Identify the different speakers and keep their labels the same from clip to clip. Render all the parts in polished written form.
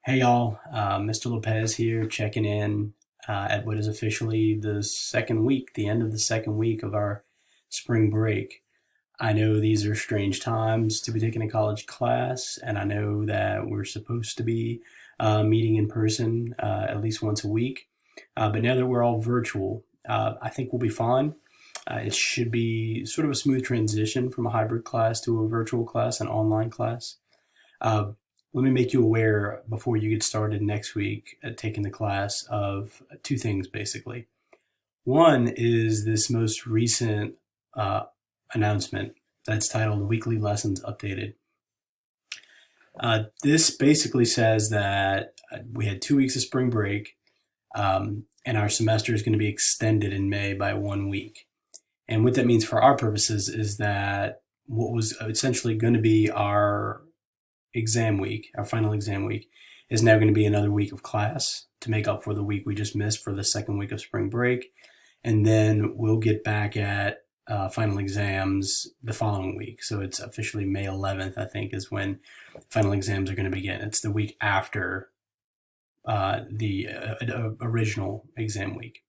Speaker 1: Hey y'all, Mr. Lopez here, checking in at what is officially the second week, the end of the second week of our spring break. I know these are strange times to be taking a college class, and I know that we're supposed to be meeting in person at least once a week. But now that we're all virtual, I think we'll be fine. It should be sort of a smooth transition from a hybrid class to a virtual class, an online class. Uh, Let me make you aware before you get started next week at taking the class of two things basically. One is this most recent uh, announcement that's titled Weekly Lessons Updated. This basically says that we had 2 weeks of spring break, and our semester is going to be extended in May by 1 week. And what that means for our purposes is that what was essentially going to be our exam week, our final exam week, is now going to be another week of class to make up for the week we just missed for the second week of spring break. And then we'll get back at final exams the following week. So it's officially May 11th, I think, is when final exams are going to begin. It's the week after the original exam week.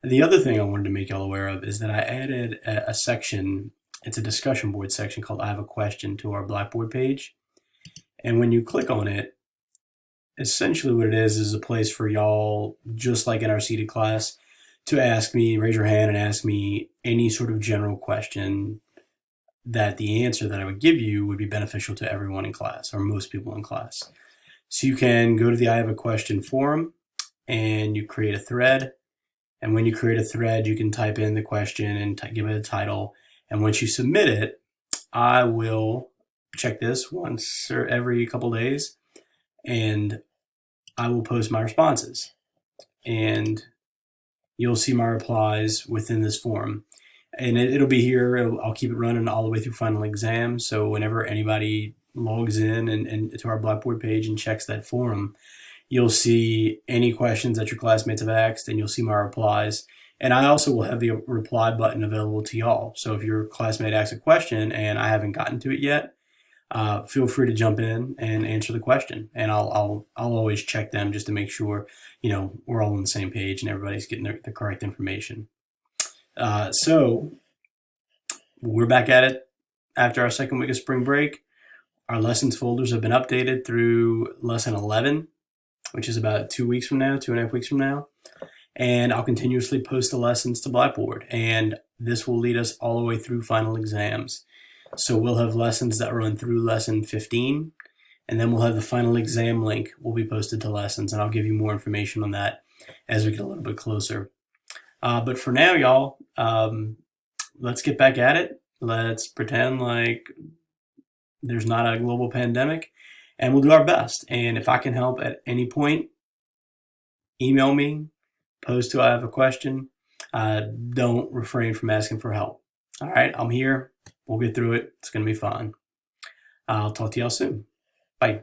Speaker 1: The other thing I wanted to make y'all aware of is that I added a section, it's a discussion board section called I Have a Question to our Blackboard page. And when you click on it, essentially what it is a place for y'all, just like in our seated class, to ask me, raise your hand and ask me any sort of general question that the answer that I would give you would be beneficial to everyone in class or most people in class. So you can go to the I Have a Question forum and you create a thread. And when you create a thread, you can type in the question and give it a title. And once you submit it, I will check this once or every couple days, and I will post my responses. And you'll see my replies within this forum. And it'll be here. I'll keep it running all the way through final exam. So whenever anybody logs in and to our Blackboard page and checks that forum, you'll see any questions that your classmates have asked, and you'll see my replies. And I also will have the reply button available to y'all. So if your classmate asks a question and I haven't gotten to it yet, feel free to jump in and answer the question. And I'll always check them just to make sure, we're all on the same page and everybody's getting the correct information. So we're back at it after our second week of spring break. Our lessons folders have been updated through lesson 11, which is about 2 weeks from now, 2.5 weeks from now. And I'll continuously post the lessons to Blackboard. And this will lead us all the way through final exams. So we'll have lessons that run through lesson 15, and then we'll have the final exam link will be posted to lessons, and I'll give you more information on that as we get a little bit closer. But for now, y'all, let's get back at it. Let's pretend like there's not a global pandemic, and we'll do our best. And if I can help at any point, email me, post to I Have a Question. Don't refrain from asking for help. All right, I'm here. We'll get through it. It's going to be fun. I'll talk to y'all soon. Bye.